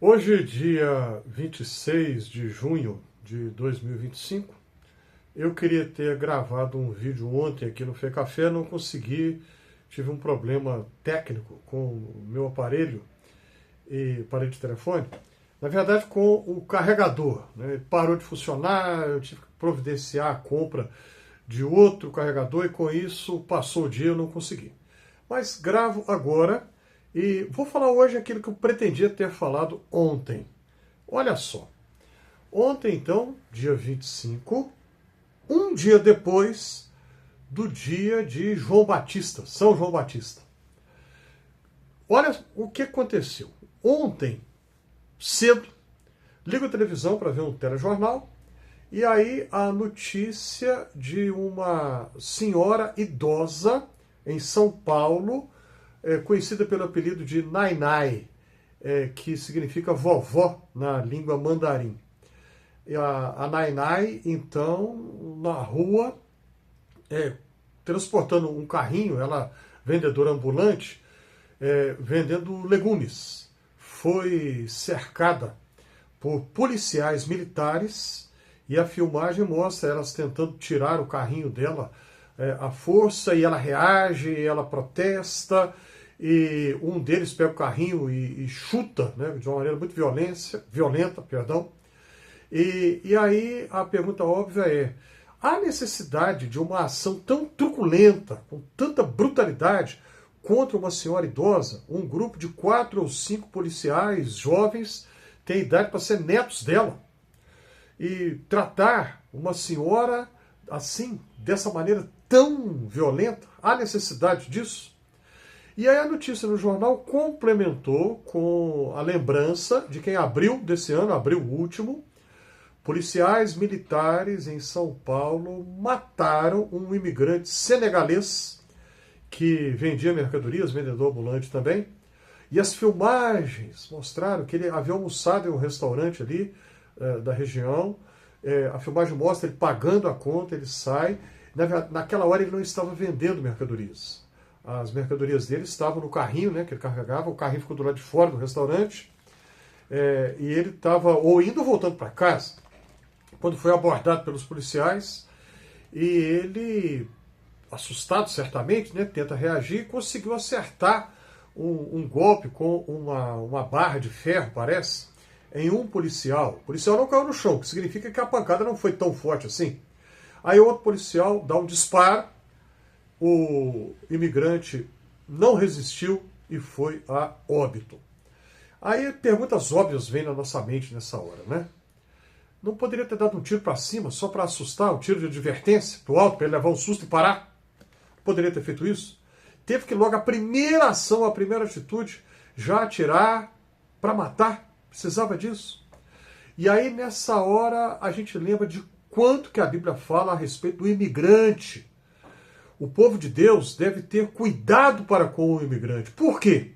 Hoje, dia 26 de junho de 2025, eu queria ter gravado um vídeo ontem aqui no Fê Café, não consegui, tive um problema técnico com o meu aparelho de telefone, na verdade com o carregador, né? Ele parou de funcionar, eu tive que providenciar a compra de outro carregador e com isso passou o dia, eu não consegui. Mas gravo agora e vou falar hoje aquilo que eu pretendia ter falado ontem. Olha só, ontem então, dia 25, um dia depois do dia de João Batista, São João Batista. Olha o que aconteceu. Ontem, cedo, ligo a televisão para ver um telejornal e aí a notícia de uma senhora idosa em São Paulo, conhecida pelo apelido de Nainai, que significa vovó na língua mandarim. E a Nainai, então, na rua, transportando um carrinho, ela vendedora ambulante, vendendo legumes, foi cercada por policiais militares e a filmagem mostra elas tentando tirar o carrinho dela à força e ela reage, ela protesta e um deles pega o carrinho e chuta, né, de uma maneira muito violenta, perdão. E aí a pergunta óbvia é: há necessidade de uma ação tão truculenta, com tanta brutalidade, contra uma senhora idosa? Um grupo de 4 ou 5 policiais jovens tem idade para ser netos dela. E tratar uma senhora assim, dessa maneira tão violenta, há necessidade disso? E aí a notícia no jornal complementou com a lembrança de que em abril desse ano, abril último, policiais militares em São Paulo mataram um imigrante senegalês que vendia mercadorias, vendedor ambulante também. E as filmagens mostraram que ele havia almoçado em um restaurante ali da região. A filmagem mostra ele pagando a conta, ele sai. Naquela hora ele não estava vendendo mercadorias. As mercadorias dele estavam no carrinho, né, que ele carregava. O carrinho ficou do lado de fora do restaurante. E ele estava ou indo ou voltando para casa, quando foi abordado pelos policiais. E ele, assustado certamente, né, tenta reagir e conseguiu acertar um golpe com uma barra de ferro, parece, em um policial. O policial não caiu no chão, o que significa que a pancada não foi tão forte assim. Aí outro policial dá um disparo, o imigrante não resistiu e foi a óbito. Aí perguntas óbvias vêm na nossa mente nessa hora, né? Não poderia ter dado um tiro para cima só para assustar, um tiro de advertência pro alto, para ele levar um susto e parar? Poderia ter feito isso? Teve que logo a primeira ação, a primeira atitude, já atirar para matar? Precisava disso? E aí nessa hora a gente lembra de quanto que a Bíblia fala a respeito do imigrante. O povo de Deus deve ter cuidado para com o imigrante. Por quê?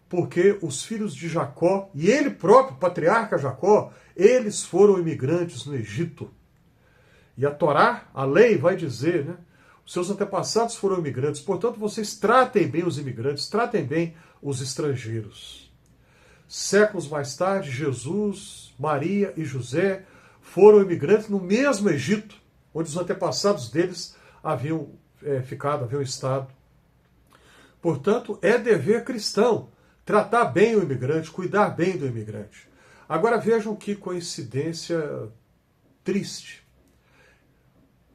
Porque os filhos de Jacó, e ele próprio, o patriarca Jacó, eles foram imigrantes no Egito. E a Torá, a lei, vai dizer, né? Os seus antepassados foram imigrantes, portanto vocês tratem bem os imigrantes, tratem bem os estrangeiros. Séculos mais tarde, Jesus, Maria e José foram imigrantes no mesmo Egito, onde os antepassados deles haviam haviam estado. Portanto, é dever cristão tratar bem o imigrante, cuidar bem do imigrante. Agora vejam que coincidência triste.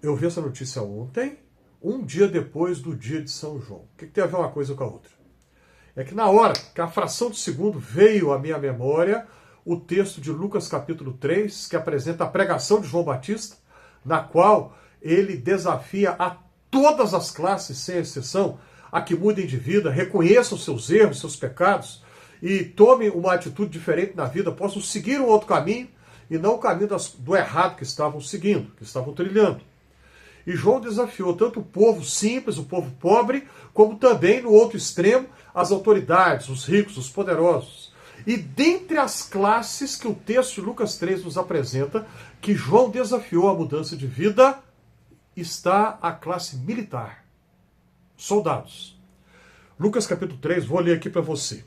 Eu vi essa notícia ontem, um dia depois do dia de São João. O que tem a ver uma coisa com a outra? É que na hora que a fração de segundo veio à minha memória o texto de Lucas capítulo 3, que apresenta a pregação de João Batista, na qual ele desafia a todas as classes, sem exceção, a que mudem de vida, reconheçam seus erros, seus pecados e tomem uma atitude diferente na vida, possam seguir um outro caminho e não o caminho do errado que estavam seguindo, que estavam trilhando. E João desafiou tanto o povo simples, o povo pobre, como também, no outro extremo, as autoridades, os ricos, os poderosos. E dentre as classes que o texto de Lucas 3 nos apresenta, que João desafiou a mudança de vida, está a classe militar. Soldados. Lucas capítulo 3, vou ler aqui para você.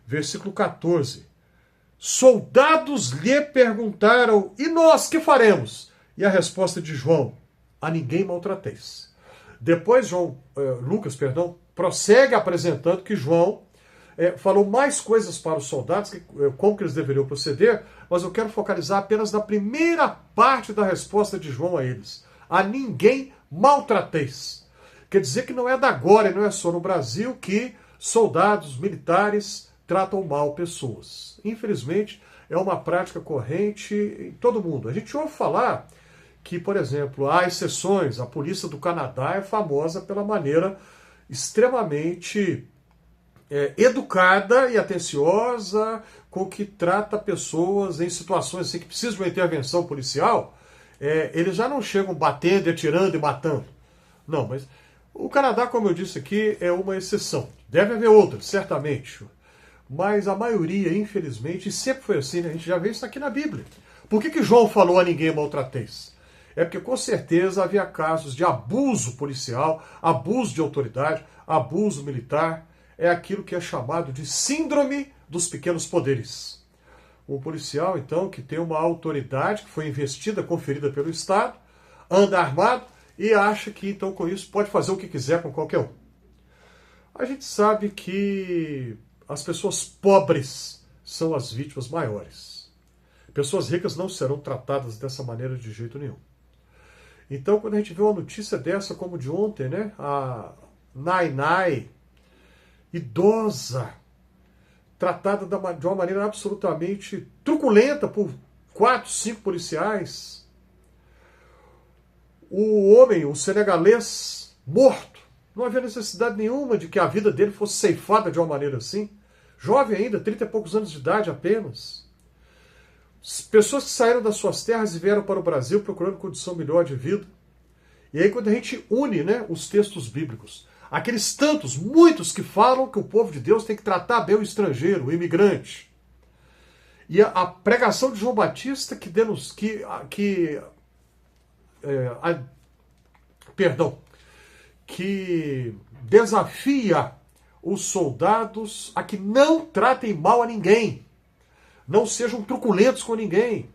Versículo 14. Soldados lhe perguntaram, e nós que faremos? E a resposta de João, a ninguém maltrateis. Depois Lucas prossegue apresentando que João falou mais coisas para os soldados, como que eles deveriam proceder, mas eu quero focalizar apenas na primeira parte da resposta de João a eles. A ninguém maltrateis. Quer dizer que não é da agora e não é só no Brasil que soldados militares tratam mal pessoas. Infelizmente, é uma prática corrente em todo mundo. A gente ouve falar que, por exemplo, há exceções. A polícia do Canadá é famosa pela maneira extremamente educada e atenciosa com que trata pessoas em situações assim, que precisam de uma intervenção policial. Eles já não chegam batendo, atirando e matando. Não, mas o Canadá, como eu disse aqui, é uma exceção. Deve haver outras, certamente. Mas a maioria, infelizmente, e sempre foi assim, né? A gente já vê isso aqui na Bíblia. Por que João falou a ninguém maltrateis? É porque com certeza havia casos de abuso policial, abuso de autoridade, abuso militar. É aquilo que é chamado de síndrome dos pequenos poderes. O policial, então, que tem uma autoridade que foi investida, conferida pelo Estado, anda armado e acha que, então, com isso, pode fazer o que quiser com qualquer um. A gente sabe que as pessoas pobres são as vítimas maiores. Pessoas ricas não serão tratadas dessa maneira de jeito nenhum. Então, quando a gente vê uma notícia dessa, como de ontem, né? A Nai, idosa, tratada de uma maneira absolutamente truculenta por 4, 5 policiais. O homem, o senegalês, morto. Não havia necessidade nenhuma de que a vida dele fosse ceifada de uma maneira assim. Jovem ainda, 30 e poucos anos de idade apenas. Pessoas que saíram das suas terras e vieram para o Brasil procurando condição melhor de vida. E aí quando a gente une, né, os textos bíblicos, aqueles tantos, muitos que falam que o povo de Deus tem que tratar bem o estrangeiro, o imigrante. E a pregação de João Batista que desafia os soldados a que não tratem mal a ninguém, não sejam truculentos com ninguém.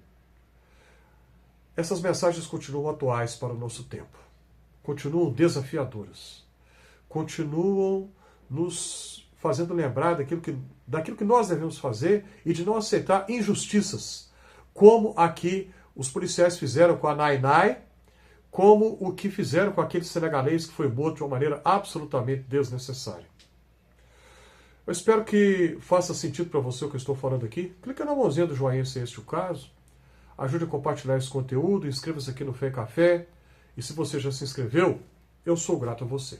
Essas mensagens continuam atuais para o nosso tempo, continuam desafiadoras, continuam nos fazendo lembrar daquilo que nós devemos fazer e de não aceitar injustiças, como aqui os policiais fizeram com a Nai, como o que fizeram com aquele senegalês que foi morto de uma maneira absolutamente desnecessária. Eu espero que faça sentido para você o que eu estou falando aqui. Clica na mãozinha do joinha se este é o caso. Ajude a compartilhar esse conteúdo, inscreva-se aqui no Fé e Café. E se você já se inscreveu, eu sou grato a você.